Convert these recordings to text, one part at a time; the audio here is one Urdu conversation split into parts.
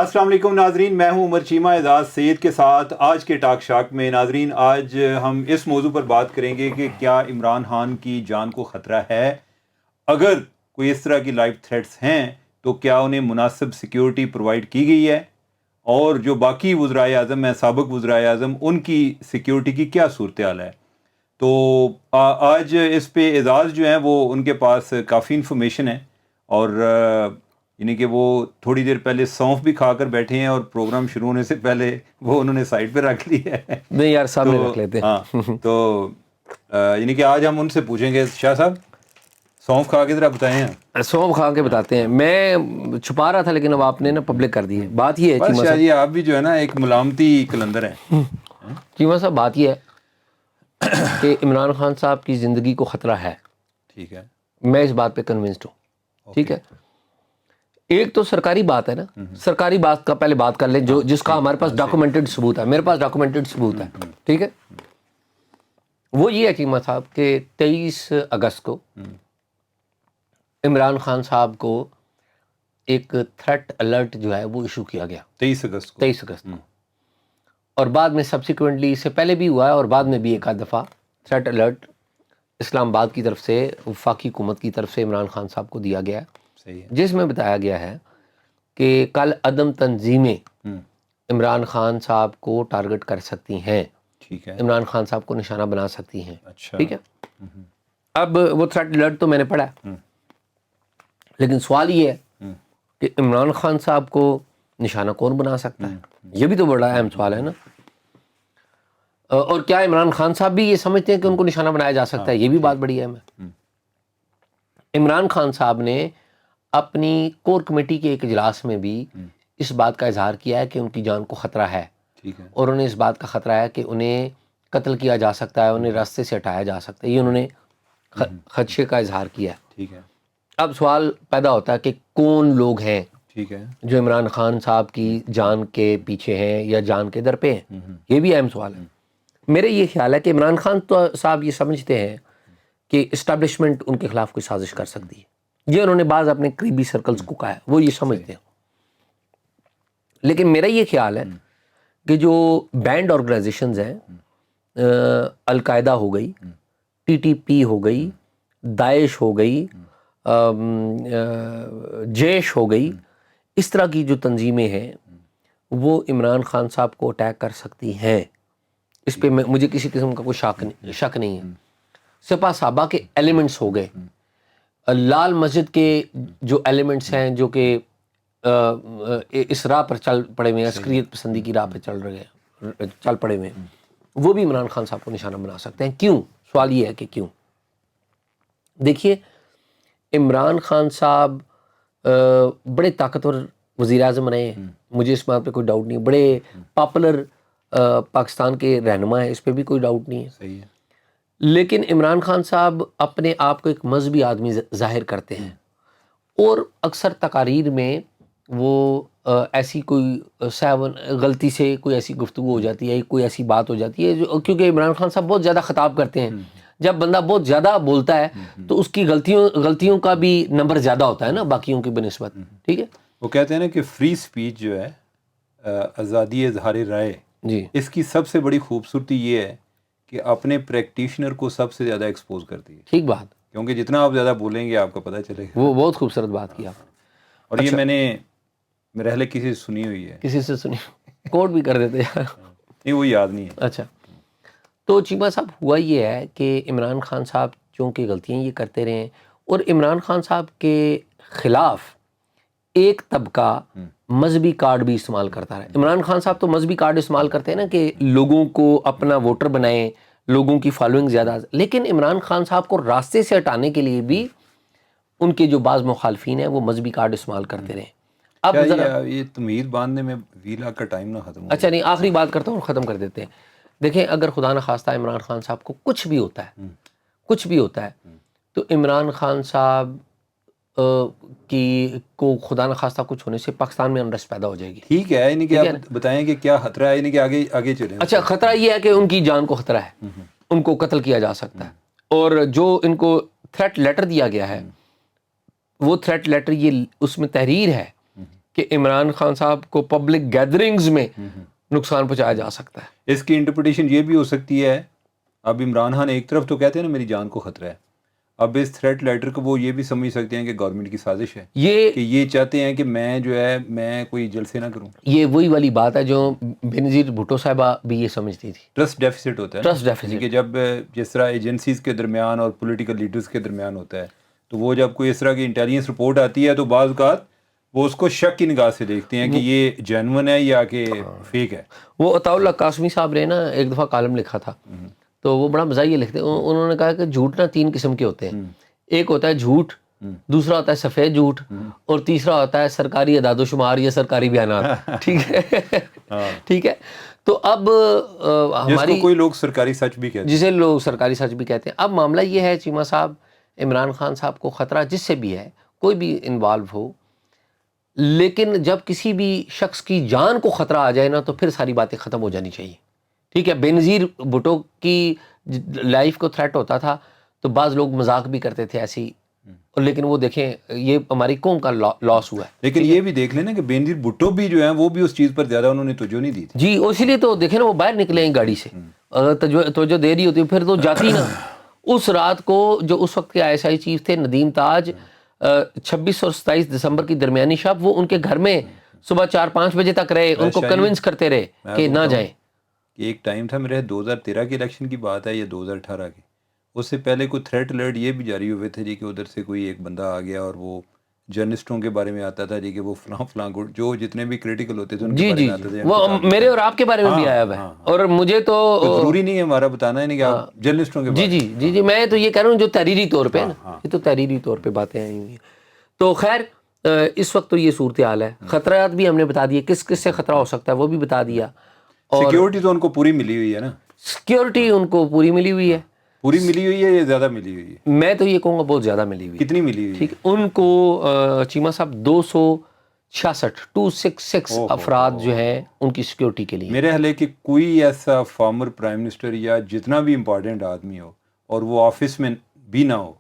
السلام علیکم ناظرین، میں ہوں عمر چیمہ اعزاز سید کے ساتھ آج کے ٹاک شاک میں۔ ناظرین، آج ہم اس موضوع پر بات کریں گے کہ کیا عمران خان کی جان کو خطرہ ہے؟ اگر کوئی اس طرح کی لائف تھریٹس ہیں تو کیا انہیں مناسب سیکیورٹی پرووائڈ کی گئی ہے؟ اور جو باقی وزرائے اعظم ہیں، سابق وزرائے اعظم، ان کی سیکیورٹی کی کیا صورتحال ہے؟ تو آج اس پہ اعزاز جو ہیں وہ ان کے پاس کافی انفارمیشن ہے، اور یعنی کہ وہ تھوڑی دیر پہلے سونف بھی کھا کر بیٹھے ہیں اور پروگرام شروع ہونے سے پہلے وہ انہوں نے سائڈ پہ رکھ لی ہے۔ نہیں یار، سامنے رکھ لیتے ہیں۔ ہاں، تو یعنی کہ آج ہم ان سے پوچھیں گے، شاہ صاحب سونف کھا کے ذرا بتائیں ہیں۔ سونف کھا کے بتاتے ہیں، میں چھپا رہا تھا لیکن اب آپ نے نا پبلک کر دی ہے۔ بات یہ ہے بس چیمہ شاہ صاحب، جی آپ بھی جو ہے نا ایک ملامتی کلندر ہیں۔ چیمہ صاحب بات یہ ہے کہ عمران خان صاحب کی زندگی کو خطرہ ہے۔ ٹھیک ہے، میں اس بات پہ کنونسڈ ہوں۔ ٹھیک ہے، ایک تو سرکاری بات ہے نا، سرکاری بات کا پہلے بات کر لیں، جو جس کا ہمارے پاس ڈاکومنٹڈ ثبوت ہے۔ میرے پاس ڈاکومنٹڈ ثبوت ہے، ٹھیک ہے۔ وہ یہ ہے چیمہ صاحب کہ 23 اگست کو عمران خان صاحب کو ایک تھریٹ الرٹ جو ہے وہ ایشو کیا گیا 23 اگست کو۔ 23 اگست کو، اور بعد میں سبسیکوینٹلی اس سے پہلے بھی ہوا ہے اور بعد میں بھی ایک آدھ دفعہ تھریٹ الرٹ اسلام آباد کی طرف سے، وفاقی حکومت کی طرف سے عمران خان صاحب کو دیا گیا ہے، صحیح ہے۔ جس میں بتایا گیا ہے کہ کل عدم تنظیمیں عمران خان صاحب کو ٹارگٹ کر سکتی ہیں، ٹھیک ہے، عمران خان صاحب کو نشانہ بنا سکتی ہیں۔ اچھا، ٹھیک ہے، اب وہ تھریٹ الرٹ تو میں نے پڑھا ہے، لیکن سوال یہ ہے کہ عمران خان صاحب کو نشانہ کون بنا سکتا ہے؟ یہ بھی تو بڑا اہم سوال ہے نا۔ اور کیا عمران خان صاحب بھی یہ سمجھتے ہیں کہ ان کو نشانہ بنایا جا سکتا ہے؟ یہ بھی بات بڑی اہم ہے۔ عمران خان صاحب نے اپنی کور کمیٹی کے ایک اجلاس میں بھی اس بات کا اظہار کیا ہے کہ ان کی جان کو خطرہ ہے، اور انہیں اس بات کا خطرہ ہے کہ انہیں قتل کیا جا سکتا ہے، انہیں راستے سے ہٹایا جا سکتا ہے۔ یہ انہوں نے خدشے کا اظہار کیا ہے۔ ٹھیک ہے، اب سوال پیدا ہوتا ہے کہ کون لوگ ہیں ٹھیک ہے، جو عمران خان صاحب کی جان کے پیچھے ہیں یا جان کے در پہ ہیں؟ یہ بھی اہم سوال ہے۔ میرے یہ خیال ہے کہ عمران خان تو صاحب یہ سمجھتے ہیں کہ اسٹیبلشمنٹ ان کے خلاف کوئی سازش کر سکتی ہے، یہ انہوں نے بعض اپنے قریبی سرکلز کو کہا ہے، وہ یہ سمجھتے ہیں۔ لیکن میرا یہ خیال ہے کہ جو بینڈ آرگنائزیشنز ہیں، القاعدہ ہو گئی، ٹی ٹی پی ہو گئی، داعش ہو گئی، جیش ہو گئی، اس طرح کی جو تنظیمیں ہیں وہ عمران خان صاحب کو اٹیک کر سکتی ہیں۔ اس پہ مجھے کسی قسم کا کوئی شک نہیں ہے۔ سپاہ صحابہ کے ایلیمنٹس ہو گئے، لال مسجد کے جو ایلیمنٹس ہیں جو کہ اس راہ پر چل پڑے ہوئے ہیں، عسکریت پسندی کی راہ پہ چل پڑے ہوئے ہیں، وہ بھی عمران خان صاحب کو نشانہ بنا سکتے ہیں۔ کیوں؟ سوال یہ ہے کہ کیوں؟ دیکھیے، عمران خان صاحب بڑے طاقتور وزیر اعظم رہے ہیں، مجھے اس بات پہ کوئی ڈاؤٹ نہیں، بڑے پاپولر پاکستان کے رہنما ہیں، اس پہ بھی کوئی ڈاؤٹ نہیں ہے۔ صحیح ہے، لیکن عمران خان صاحب اپنے آپ کو ایک مذہبی آدمی ظاہر کرتے ہیں، اور اکثر تقاریر میں وہ ایسی کوئی غلطی سے کوئی ایسی گفتگو ہو جاتی ہے، کوئی ایسی بات ہو جاتی ہے جو، کیونکہ عمران خان صاحب بہت زیادہ خطاب کرتے ہیں، جب بندہ بہت زیادہ بولتا ہے تو اس کی غلطیوں کا بھی نمبر زیادہ ہوتا ہے نا باقیوں کی بنسبت۔ ٹھیک ہے، وہ کہتے ہیں نا کہ فری سپیچ جو ہے، آزادی اظہار رائے، جی، اس کی سب سے بڑی خوبصورتی یہ ہے کہ اپنے پریکٹیشنر کو سب سے زیادہ ایکسپوز کرتی ہے، ٹھیک بات، کیونکہ جتنا آپ زیادہ بولیں گے آپ کو پتہ چلے گا۔ وہ بہت خوبصورت بات کی آپ نے۔ اور یہ میں نے میرے اہل کسی سے سنی ہوئی ہے، کسی سے سنی، کوٹ بھی کر دیتے یار۔ نہیں وہ یاد نہیں ہے۔ اچھا، تو چیمہ صاحب ہوا یہ ہے کہ عمران خان صاحب چونکہ غلطیاں یہ کرتے رہے ہیں، اور عمران خان صاحب کے خلاف ایک طبقہ مذہبی کارڈ بھی استعمال کرتا رہا ہے۔ عمران خان صاحب تو مذہبی کارڈ استعمال کرتے ہیں نا کہ لوگوں کو اپنا ووٹر بنائیں، لوگوں کی فالوئنگ زیادہ، لیکن عمران خان صاحب کو راستے سے ہٹانے کے لیے بھی ان کے جو بعض مخالفین ہیں وہ مذہبی کارڈ استعمال کرتے رہے۔ اب ذرا یہ تمہید باندھنے میں ویلا کا ٹائم نہ ختم ہو۔ اچھا نہیں، آخری بات کرتا ہوں اور ختم کر دیتے ہیں۔ دیکھیں، اگر خدا نخواستہ عمران خان صاحب کو کچھ بھی ہوتا ہے، کچھ بھی ہوتا ہے، تو عمران خان صاحب کو خدا نخواستہ کچھ ہونے سے پاکستان میں انرسٹ پیدا ہو جائے گی۔ ٹھیک ہے، یعنی کہ آپ بتائیں کہ کیا خطرہ ہے، یعنی کہ آگے چلیں۔ اچھا، خطرہ یہ ہے کہ ان کی جان کو خطرہ ہے، ان کو قتل کیا جا سکتا ہے، اور جو ان کو تھریٹ لیٹر دیا گیا ہے، وہ تھریٹ لیٹر، یہ اس میں تحریر ہے کہ عمران خان صاحب کو پبلک گیدرنگز میں نقصان پہنچایا جا سکتا ہے. اس کی انٹرپریٹیشن یہ بھی ہو سکتی ہے، اب عمران خان ایک طرف تو کہتے ہیں نا میری جان کو خطرہ ہے، اب اس تھریٹ لیٹر کو وہ یہ بھی سمجھ سکتے ہیں کہ گورنمنٹ کی سازش ہے، کہ یہ چاہتے ہیں کہ میں جو ہے میں کوئی جلسے نہ کروں. یہ وہی والی بات ہے جو بینظیر بھٹو صاحبہ بھی یہ سمجھتی تھی. ٹرسٹ ڈیفیسٹ ہوتا ہے، ٹرسٹ ڈیفیسٹ کہ جب جس طرح ایجنسیز کے درمیان اور پولیٹیکل لیڈرز کے درمیان ہوتا ہے تو وہ جب کوئی اس طرح کی انٹیلیجنس رپورٹ آتی ہے تو بعض اوقات وہ اس کو شک کی نگاہ سے دیکھتے ہیں کہ یہ جینون ہے یا کہ فیک ہے. وہ عطاء اللہ قاسمی صاحب نے نا ایک دفعہ کالم لکھا تھا تو وہ بڑا مزاحیہ لکھتے ہیں. انہوں نے کہا کہ جھوٹ نا 3 قسم کے ہوتے ہیں. ایک ہوتا ہے جھوٹ، دوسرا ہوتا ہے سفید جھوٹ، اور تیسرا ہوتا ہے سرکاری اعداد و شمار یا سرکاری بیانات. ٹھیک ہے، ٹھیک ہے. تو اب ہماری کوئی لوگ سرکاری سچ بھی کہتے ہیں، جسے لوگ سرکاری سچ بھی کہتے ہیں. اب معاملہ یہ ہے چیمہ صاحب، عمران خان صاحب کو خطرہ جس سے بھی ہے، کوئی بھی انوالو ہو، لیکن جب کسی بھی شخص کی جان کو خطرہ آ جائے نا تو پھر ساری باتیں ختم ہو جانی چاہیے. ٹھیک ہے، بینظیر بھٹو کی لائف کو تھریٹ ہوتا تھا تو بعض لوگ مذاق بھی کرتے تھے ایسی، لیکن وہ دیکھیں یہ ہماری قوم کا لاس ہوا ہے. لیکن یہ بھی دیکھ لیں نا کہ بینظیر بھٹو بھی جو ہیں وہ بھی اس چیز پر زیادہ انہوں نے توجہ نہیں دی تھی. جی اسی لیے تو دیکھیں نا وہ باہر نکلے ہیں گاڑی سے، اگر توجہ دے رہی ہوتی پھر تو جاتی نا. اس رات کو جو اس وقت کے ISI چیف تھے ندیم تاج، 26 اور 27 دسمبر کی درمیانی شب وہ ان کے گھر میں صبح 4-5 بجے تک رہے، ان کو کنونس کرتے رہے کہ نہ جائیں. ایک ٹائم تھا میرے 2013 کے الیکشن کی بات ہے یا 2018 کی، اس سے پہلے کوئی تھریٹ الرٹ یہ بھی جاری ہوئے تھے جی کہ ادھر سے کوئی ایک بندہ آ گیا اور وہ جرنلسٹوں کے بارے میں آتا تھا جی کہ وہ فلاں فلاں جو جتنے بھی کریٹیکل ہوتے تھے ان کے بارے میں آتا تھا. وہ میرے اور آپ کے بارے میں بھی آیا ہوا ہے، اور مجھے تو ضروری نہیں ہے ہمارا بتانا ہے نہیں کہ آپ جرنلسٹوں کے بارے میں. جی میں تو یہ کہہ رہا ہوں جو تحریری طور پہ نا، یہ تو تحریری طور پہ باتیں آئی ہوئی ہیں. تو خیر اس وقت تو یہ صورتحال ہے. خطرات بھی ہم نے بتا دیے، کس کس سے خطرہ ہو سکتا ہے وہ بھی بتا دیا. سیکیورٹی تو ان کو پوری ملی ہوئی ہے نا، سیکیورٹی ان کو پوری ملی ہوئی ہے. پوری ملی ہوئی ہے یا زیادہ ملی ہوئی ہے؟ میں تو یہ کہوں گا بہت زیادہ ملی ہوئی ہے. کتنی ملی ہوئی ہے؟ ٹھیک، ان کو چیمہ صاحب 266 افراد جو ہیں ان کی سیکیورٹی کے لیے. میرے خیال ہے کہ کوئی ایسا فارمر پرائم منسٹر یا جتنا بھی امپورٹنٹ آدمی ہو اور وہ آفس میں بھی نہ ہو،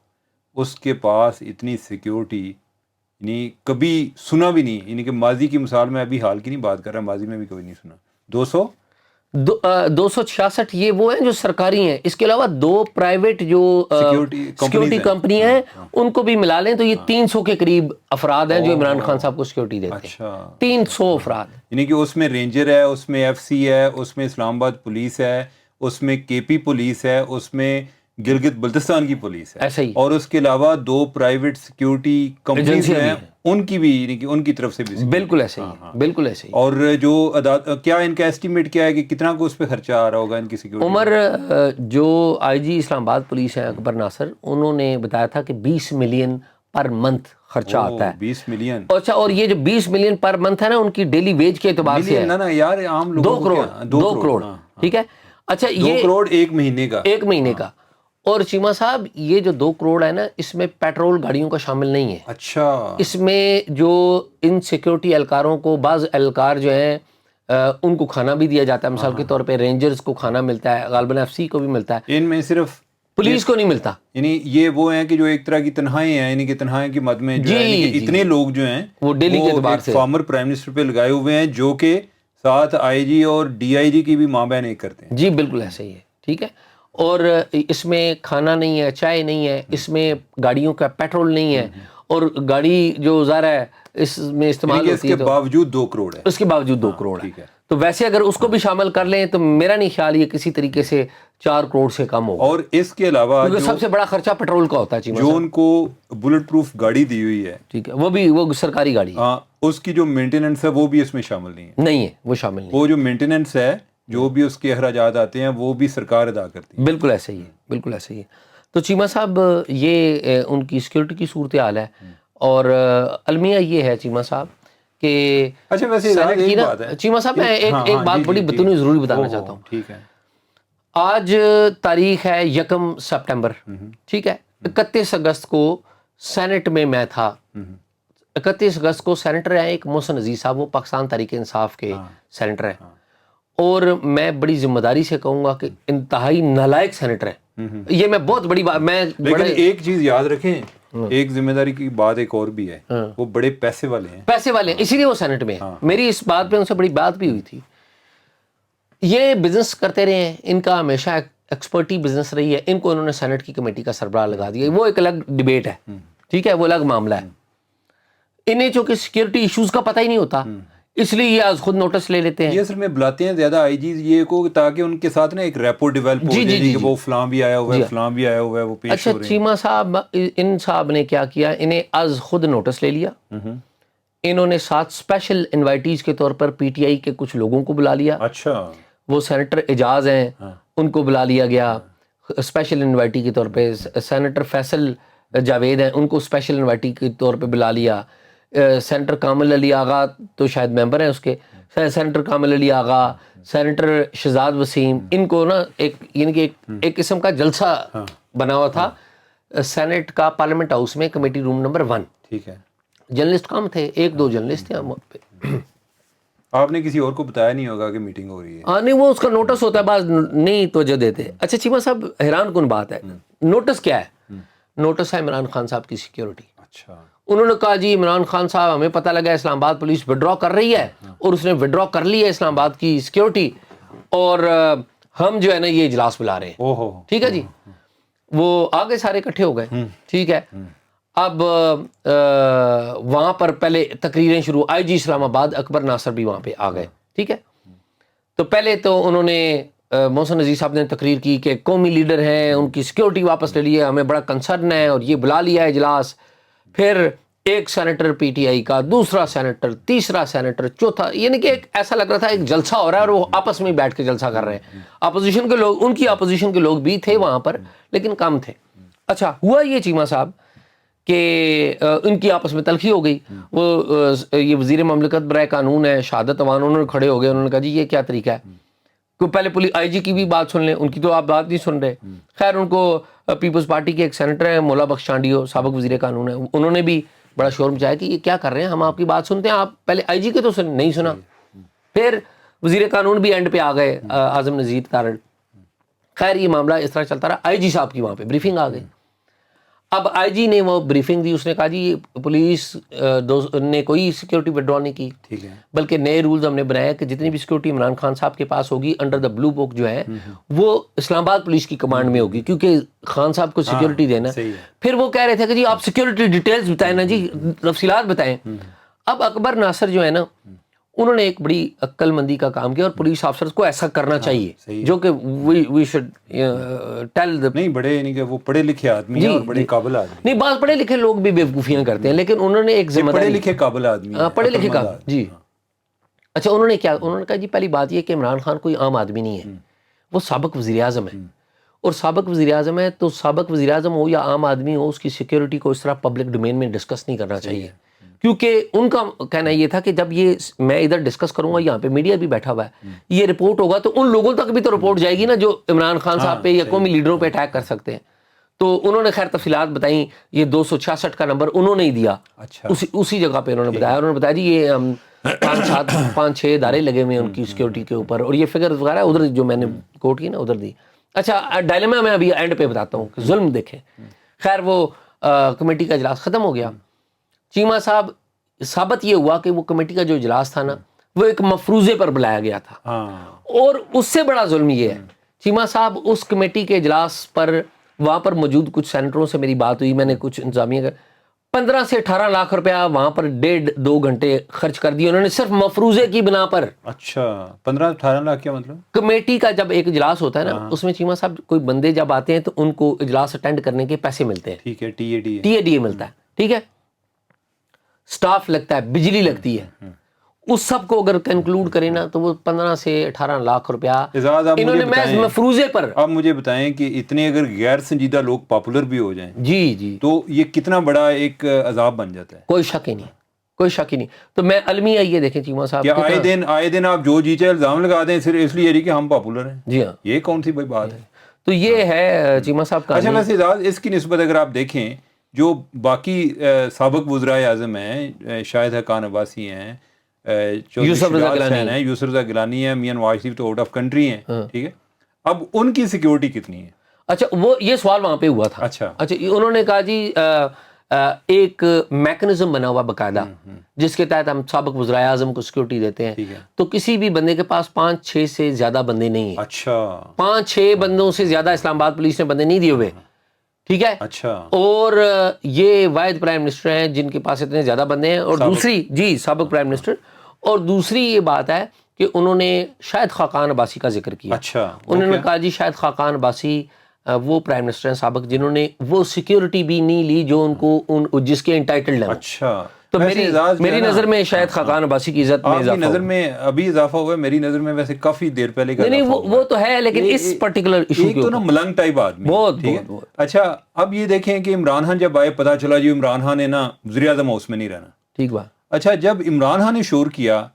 اس کے پاس اتنی سیکیورٹی یعنی کبھی سنا بھی نہیں. یعنی کہ ماضی کی مثال میں ابھی حال کی نہیں بات کر رہا، ماضی میں بھی کبھی نہیں سنا. 266 یہ وہ ہیں جو سرکاری ہیں، اس کے علاوہ 2 پرائیویٹ جو سیکیورٹی کمپنی ہیں ان کو بھی ملا لیں تو یہ 300 کے قریب افراد ہیں جو عمران خان صاحب کو سیکیورٹی دیتے ہیں. 300 افراد، یعنی کہ اس میں رینجر ہے، اس میں FCC ہے، اس میں اسلام آباد پولیس ہے، اس میں KP پولیس ہے، اس میں گلگت بلتستان کی پولیس ہے، ایسا ہی. اور اس کے علاوہ 2 پرائیویٹ سیکیورٹی کمپنیز ہیں ان کی بھی، یعنی کہ ان کی طرف سے بھی بالکل ایسے ہی، بالکل ایسے ہی. اور جو کیا ان کا ایسٹیمیٹ کیا ہے کہ کتنا کو اس پہ خرچہ آ رہا ہوگا ان کی سیکیورٹی؟ عمر جو IG اسلام آباد پولیس ہیں اکبر ناصر، انہوں نے بتایا تھا کہ 20 ملین پر منتھ خرچہ آتا ہے. 20 ملین. اچھا، اور یہ جو 20 ملین پر منتھ ہے نا ان کی ڈیلی ویج کے اعتبار سے ہے نا یار عام لوگوں 2 کروڑ. ٹھیک ہے، اچھا یہ 2 کروڑ ایک مہینے کا. اور چیمہ صاحب یہ جو 2 کروڑ ہے نا اس میں پیٹرول گاڑیوں کا شامل نہیں ہے. اچھا، اس میں جو ان سیکیورٹی اہلکاروں کو، بعض اہلکار جو ہیں ان کو کھانا بھی دیا جاتا ہے، مثال کے طور پہ رینجرز کو کھانا ملتا ہے، غالباً FCC کو بھی ملتا ہے، ان میں صرف پولیس کو نہیں ملتا. یعنی یہ وہ ہیں کہ جو ایک طرح کی تنہائی ہیں، یعنی کہ تنہائی کی مد میں جو ہے اتنے لوگ جو ہیں وہ ڈیلی کے اعتبار سے فارمر پرائم منسٹر پہ لگائے ہوئے ہیں جو کہ ساتھ IG اور DIG کی بھی ماں بہن ایک کرتے ہیں. جی بالکل ایسے ہی ہے. ٹھیک ہے، اور اس میں کھانا نہیں ہے، چائے نہیں ہے، اس میں گاڑیوں کا پیٹرول نہیں ہے، اور گاڑی جو ظاہر ہے اس میں استعمال ہوتی ہے، اس کے باوجود 2 کروڑ ہے. اس کے باوجود 2 کروڑ ہے. تو ویسے اگر اس کو بھی شامل کر لیں تو میرا نہیں خیال یہ کسی طریقے سے 4 کروڑ سے کم ہوگا. اور اس کے علاوہ سب سے بڑا خرچہ پیٹرول کا ہوتا ہے جو ان کو بلٹ پروف گاڑی دی ہوئی ہے. ٹھیک ہے، وہ سرکاری گاڑی ہے. ہاں، اس کی جو مینٹیننس ہے وہ بھی اس میں شامل نہیں ہے. وہ شامل نہیں. وہ جو مینٹیننس ہے، جو بھی اس کے اخراجات آتے ہیں وہ بھی سرکار ادا کرتی ہے. بالکل ایسے ہی ہے، بالکل ایسے ہی ہے. تو چیمہ صاحب یہ ان کی سیکیورٹی کی صورتحال ہے. اور المیہ یہ ہے چیمہ صاحب کہ اچھا ویسے چیمہ صاحب میں ایک بات بڑی بطنی ضروری بتانا چاہتا ہوں. ٹھیک ہے، آج تاریخ ہے 1 سپٹمبر. ٹھیک ہے، 31 اگست کو سینٹ میں تھا. 31 اگست کو سینیٹر ہیں ایک محسن عزیز صاحب، وہ پاکستان تحریک انصاف کے سینیٹر ہیں، اور میں بڑی ذمہ داری سے کہوں گا کہ انتہائی نالائق سینیٹر ہیں. یہ میں بہت بڑی بات، میں لیکن ایک چیز یاد رکھیں ایک ذمہ داری کی بات ایک اور بھی ہے, وہ بڑے پیسے والے ہیں, پیسے والے ہیں, اسی لیے وہ سینٹ میں ہیں. میری اس بات پہ ان سے بڑی بات بھی ہوئی تھی. یہ بزنس کرتے رہے ہیں, ان کا ہمیشہ ایکسپرٹی بزنس رہی ہے, ان کو انہوں نے سینٹ کی کمیٹی کا سربراہ لگا دیا. وہ ایک الگ ڈیبیٹ ہے, ٹھیک ہے, وہ الگ معاملہ ہے. انہیں چونکہ سیکیورٹی ایشوز کا پتہ ہی نہیں ہوتا, اس لیے یہ آج خود نوٹس لے لیتے ہیں. یہ اصل میں بلاتے ہیں زیادہ آئی جیز یہ کو تاکہ ان کے ساتھ نا ایک ریپو ڈیولپ ہو جائے کہ وہ فلاں بھی آیا ہوا ہے, فلاں بھی آیا ہوا ہے, وہ پیش ہو رہے ہیں. چیمہ صاحب, ان صاحب نے کیا کیا, انہیں آج خود نوٹس لے لیا. انہوں نے 7 اسپیشل انوائٹیز کے طور پر پی ٹی آئی کے کچھ لوگوں کو بلا لیا. اچھا, وہ سینیٹر اعجاز ہیں, ان کو بلا لیا گیا اسپیشل انوائٹی کے طور پہ. سینیٹر فیصل جاوید ہیں, ان کو اسپیشل انوائٹی کے طور پہ بلا لیا. سینیٹر کامل علی آغا تو شاید ممبر ہیں اس کے, سینیٹر کامل علی آغا, سینیٹر شہزاد وسیم, ان کو نا ایک یعنی کہ ایک قسم کا جلسہ بنا ہوا تھا سینٹ کا پارلیمنٹ ہاؤس میں, کمیٹی روم نمبر 1. ٹھیک ہے. جرنلسٹ کم تھے, 1-2 جرنلسٹ تھے ہم پہ. آپ نے کسی اور کو بتایا نہیں ہوگا کہ میٹنگ ہو رہی ہے؟ ہاں نہیں, وہ اس کا نوٹس ہوتا ہے, بعض نہیں توجہ دیتے. اچھا چیمہ صاحب, حیران کن بات ہے, نوٹس کیا ہے؟ نوٹس ہے عمران خان صاحب کی سیکیورٹی. اچھا, انہوں نے کہا جی عمران خان صاحب ہمیں پتہ لگا اسلام آباد پولیس وڈرا کر رہی ہے, اور اس نے وڈرا کر لی ہے اسلام آباد کی سیکیورٹی, اور ہم جو ہے نا یہ اجلاس بلا رہے ہیں. ٹھیک ہے جی, وہ آگے سارے اکٹھے ہو گئے. ٹھیک ہے, اب وہاں پر پہلے تقریریں شروع, آئی جی اسلام آباد اکبر ناصر بھی وہاں پہ آ گئے. ٹھیک ہے, تو پہلے تو انہوں نے محسن نذیر صاحب نے تقریر کی کہ قومی لیڈر ہیں, ان کی سیکیورٹی واپس لے لی ہے, ہمیں بڑا کنسرن ہے, اور یہ بلا لیا ہے اجلاس. پھر ایک سینیٹر پی ٹی آئی کا, دوسرا سینیٹر, تیسرا سینیٹر, چوتھا, یعنی کہ ایک ایسا لگ رہا تھا ایک جلسہ ہو رہا ہے, اور وہ آپس میں بیٹھ کے جلسہ کر رہے ہیں. اپوزیشن کے لوگ, ان کی اپوزیشن کے لوگ بھی تھے وہاں پر, لیکن کم تھے. اچھا ہوا یہ چیمہ صاحب کہ ان کی آپس میں تلخی ہو گئی. وہ یہ وزیر مملکت برائے قانون ہے شہادت اوان, انہوں نے کھڑے ہو گئے, انہوں نے کہا جی یہ کیا طریقہ ہے, کہ پہلے آئی جی کی بھی بات سن لیں, ان کی تو آپ بات نہیں سن رہے. خیر, ان کو پیپلز پارٹی کے ایک سینیٹر ہیں مولا بخش چانڈیو, سابق وزیر قانون ہیں, انہوں نے بھی بڑا شور مچایا کہ یہ کیا کر رہے ہیں, ہم آپ کی بات سنتے ہیں, آپ پہلے آئی جی کے تو نہیں سنا. پھر وزیر قانون بھی اینڈ پہ آ گئے, اعظم نذیر تارڑ. خیر یہ معاملہ اس طرح چلتا رہا. آئی جی صاحب کی وہاں پہ بریفنگ آ گئی. اب آئی جی نے وہ بریفنگ دی, اس نے کہا جی پولیس نے کوئی سیکیورٹی وڈرا نہیں کی, ٹھیک ہے, بلکہ نئے رولز ہم نے بنایا کہ جتنی بھی سیکیورٹی عمران خان صاحب کے پاس ہوگی انڈر دا بلو بک جو ہے وہ اسلام آباد پولیس کی کمانڈ میں ہوگی, کیونکہ خان صاحب کو سیکیورٹی دینا. پھر وہ کہہ رہے تھے کہ جی آپ سیکیورٹی ڈیٹیلز بتائیں نا جی, تفصیلات بتائیں. اب اکبر ناصر جو ہے نا, انہوں نے ایک بڑی عقل مندی کا کام کیا, اور پولیس آفسرز کو ایسا کرنا چاہیے جو کہ وی شوڈ ٹیل نہیں, بڑے یعنی کہ وہ پڑھے لکھے آدمی ہیں اور بڑے قابل آدمی. نہیں, بعض پڑھے لکھے لوگ بھی بیوقوفیاں کرتے ہیں, لیکن انہوں نے ایک ذمہ داری, پڑھے لکھے قابل آدمی, پڑھے لکھے کا جی. اچھا انہوں نے کیا, انہوں نے کہا جی پہلی بات یہ کہ عمران خان کوئی عام آدمی نہیں ہے, وہ سابق وزیر اعظم ہے, اور سابق وزیر اعظم ہے تو سابق وزیر اعظم ہو یا عام آدمی ہو, اس کی سیکیورٹی کو اس طرح پبلک ڈومین میں ڈسکس نہیں کرنا چاہیے. کیونکہ ان کا کہنا یہ تھا کہ جب یہ میں ادھر ڈسکس کروں گا, یہاں پہ میڈیا بھی بیٹھا ہوا ہے, یہ رپورٹ ہوگا تو ان لوگوں تک بھی تو رپورٹ جائے گی نا جو عمران خان صاحب پہ یا قومی لیڈروں پہ اٹیک کر سکتے ہیں. تو انہوں نے خیر تفصیلات بتائیں, یہ 266 کا نمبر انہوں نے ہی دیا, اسی جگہ پہ انہوں نے بتایا. انہوں نے بتایا جی یہ 5-6 ادارے لگے ہوئے ہیں ان کی سیکیورٹی کے اوپر, اور یہ فگر وغیرہ ادھر جو میں نے کوٹ کی نا ادھر دی. اچھا ڈائلما میں ابھی اینڈ پہ بتاتا ہوں کہ ظلم دیکھیں. خیر وہ کمیٹی کا اجلاس ختم ہو گیا. چیمہ صاحب ثابت یہ ہوا کہ وہ کمیٹی کا جو اجلاس تھا نا وہ ایک مفروضے پر بلایا گیا تھا, اور اس سے بڑا ظلم یہ ہے چیمہ صاحب, اس کمیٹی کے اجلاس پر وہاں پر موجود کچھ سینیٹروں سے میری بات ہوئی, میں نے کچھ انتظامیہ کا 15 سے 18 لاکھ روپیہ وہاں پر 1.5-2 گھنٹے خرچ کر دیے انہوں نے صرف مفروضے کی بنا پر. اچھا 15-18 لاکھ کیا مطلب؟ کمیٹی کا جب ایک اجلاس ہوتا ہے نا, اس میں چیمہ صاحب کوئی بندے جب آتے ہیں تو ان کو اجلاس اٹینڈ کرنے کے پیسے ملتے ہیں. ٹھیک ہے, ٹی اے ڈی اے ملتا ہے. ٹھیک ہے, سٹاف لگتا ہے, بجلی لگتی ہے, اس سب کو اگر کنکلوڈ کریں نا تو وہ 15 سے 18 لاکھ روپیہ انہوں نے محض مفروضے پر. آپ مجھے بتائیں کہ اتنے اگر غیر سنجیدہ لوگ پاپولر بھی ہو جائیں جی تو یہ کتنا بڑا ایک عذاب بن جاتا ہے. کوئی شک ہی نہیں, کوئی شک ہی نہیں. تو میں المیہ یہ دیکھیں چیمہ صاحب کہ آئے دن آپ جو جی چاہے الزام لگا دیں صرف اس لیے کہ ہم پاپولر ہیں. جی ہاں, یہ کون سی بھائی بات ہے. تو یہ ہے چیمہ صاحب کا. اچھا ویسے اس کی نسبت اگر آپ دیکھیں جو باقی سابق وزرائے اعظم ہیں, شاہد حقان عباسی ہیں, یوسف رضا گیلانی ہیں, میاں نواز شریف تو آؤٹ آف کنٹری ہیں. ٹھیک ہے, اب ان کی سیکیورٹی کتنی ہے؟ اچھا وہ یہ سوال وہاں پہ ہوا تھا. اچھا انہوں نے کہا جی ایک میکنزم بنا ہوا باقاعدہ جس کے تحت ہم سابق وزرائے اعظم کو سیکورٹی دیتے ہیں, تو کسی بھی بندے کے پاس 5-6 سے زیادہ بندے نہیں ہیں. اچھا 5-6 بندوں سے زیادہ اسلام آباد پولیس نے بندے نہیں دیے ہوئے, ٹھیک ہے. اچھا, اور یہ واحد پرائم منسٹر ہیں جن کے پاس اتنے زیادہ بندے ہیں. اور دوسری سابق پرائم منسٹر, اور دوسری یہ بات ہے کہ انہوں نے شاہد خاقان عباسی کا ذکر کیا. اچھا, انہوں نے کہا جی شاہد خاقان عباسی وہ پرائم منسٹر ہیں سابق جنہوں نے وہ سیکیورٹی بھی نہیں لی جو ان کو جس کے انٹائٹلڈ ہیں. اچھا, تو میری نظر میں شاہد خاقان عباسی کی عزت میں آپ کی نظر میں ابھی اضافہ ہوا ہے, میری نظر میں ویسے کافی دیر پہلے کا نہیں وہ تو ہے, لیکن اس پرٹیکولر ایشو ایک تو نا ملنگ ٹائپ آدمی بہت. اچھا, اب یہ دیکھیں کہ عمران خان جب آئے پتا چلا جی عمران خان نے نا وزیر اعظم ہاؤس میں نہیں رہنا, ٹھیک بات. اچھا, جب عمران خان نے شور کیا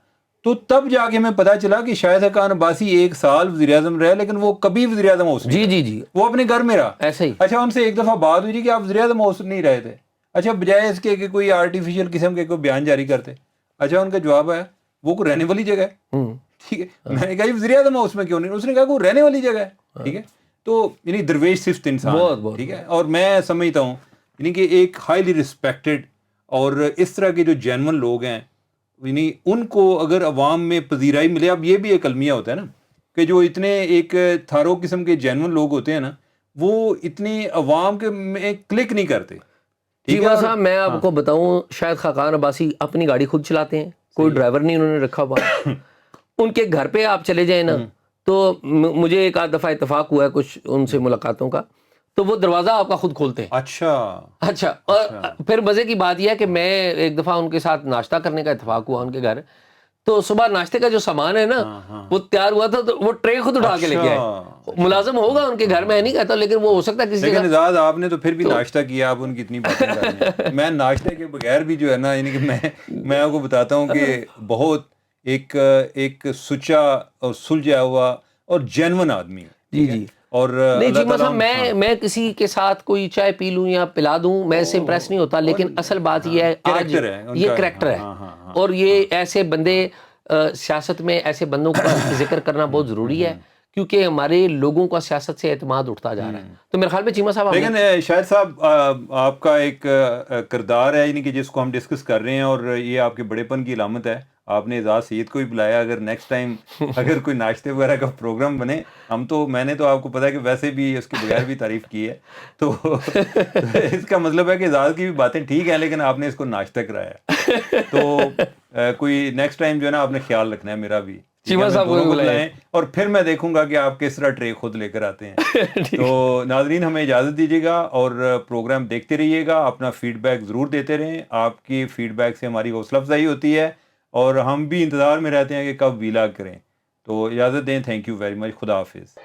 تو تب جا کے ہمیں پتا چلا کہ شاہد خاقان عباسی 1 سال وزیر اعظم رہے لیکن وہ کبھی وزیر اعظم ہاؤس نہیں. جی وہ اپنے گھر میں رہا ایسے ہی. اچھا, ان سے ایک دفعہ بات ہوئی کہ آپ وزیر اعظم ہاؤس نہیں رہے تھے. اچھا, بجائے اس کے کہ کوئی آرٹیفیشل قسم کے کوئی بیان جاری کرتے. اچھا, ان کا جواب ہے وہ کوئی رہنے والی جگہ ہے. ٹھیک ہے, میں نے کہا وزیر اعظم ہاؤس میں کیوں نہیں, اس نے کہا وہ رہنے والی جگہ ہے. ٹھیک ہے, تو یعنی درویش صفت انسان, ٹھیک ہے. اور میں سمجھتا ہوں یعنی کہ ایک ہائیلی رسپیکٹڈ اور اس طرح کے جو جینون لوگ ہیں, یعنی ان کو اگر عوام میں پذیرائی ملے. اب یہ بھی ایک المیہ ہوتا ہے نا کہ جو اتنے ایک تھارو قسم کے جینون لوگ ہوتے ہیں نا, وہ اتنی عوام کے میں کلک نہیں کرتے. جیوا صاحب میں آپ کو بتاؤں, شاید خاقان عباسی اپنی گاڑی خود چلاتے ہیں, کوئی ڈرائیور نہیں انہوں نے رکھا ہوا. ان کے گھر پہ آپ چلے جائیں نا, تو مجھے ایک آدھ دفعہ اتفاق ہوا ہے کچھ ان سے ملاقاتوں کا, تو وہ دروازہ آپ کا خود کھولتے ہیں. اچھا. اور پھر مزے کی بات یہ ہے کہ میں ایک دفعہ ان کے ساتھ ناشتہ کرنے کا اتفاق ہوا ان کے گھر, تو صبح ناشتے کا جو سامان ہے نا وہ تیار ہوا تھا, تو وہ ٹرے خود اٹھا کے لے کے آئے. ملازم ہوگا ان کے گھر, میں نہیں کہتا, لیکن وہ ہو سکتا ہے کسی لیکن آپ نے تو پھر بھی ناشتہ کیا, آپ ان کی اتنی باتیں کر رہے ہیں. میں ناشتے کے بغیر بھی جو ہے نا, یعنی کہ میں آپ کو بتاتا ہوں کہ بہت ایک سچا اور سلجھا ہوا اور جینون آدمی ہے. جی. اور نہیں جی مثلا میں کسی کے ساتھ کوئی چائے پی لوں یا پلا دوں, میں اس سے امپریس نہیں ہوتا, لیکن اصل بات یہ ہے آج یہ کریکٹر ہے. اور یہ ایسے بندے, سیاست میں ایسے بندوں کا ذکر کرنا بہت ضروری ہے, کیونکہ ہمارے لوگوں کا سیاست سے اعتماد اٹھتا جا رہا ہے. تو میرے خیال میں چیمہ صاحب, لیکن شاہد صاحب آپ کا ایک کردار ہے یعنی کہ جس کو ہم ڈسکس کر رہے ہیں, اور یہ آپ کے بڑے پن کی علامت ہے. آپ نے اعزاز سید کو بھی بلایا, اگر نیکسٹ ٹائم اگر کوئی ناشتے وغیرہ کا پروگرام بنے, میں نے تو آپ کو پتا ہے کہ ویسے بھی اس کے بغیر بھی تعریف کی ہے, تو اس کا مطلب ہے کہ اعزاز کی بھی باتیں ٹھیک ہیں, لیکن آپ نے اس کو ناشتہ کرایا. تو کوئی نیکسٹ ٹائم جو ہے نا آپ نے خیال رکھنا ہے میرا بھی, بلائیں, اور پھر میں دیکھوں گا کہ آپ کس طرح ٹرے خود لے کر آتے ہیں. تو ناظرین, ہمیں اجازت دیجیے گا اور پروگرام دیکھتے رہیے گا, اپنا فیڈ بیک ضرور دیتے رہیں. آپ کی فیڈ بیک سے ہماری حوصلہ افزائی ہوتی ہے اور ہم بھی انتظار میں رہتے ہیں کہ کب ویلاگ کریں. تو اجازت دیں, تھینک یو ویری مچ, خدا حافظ.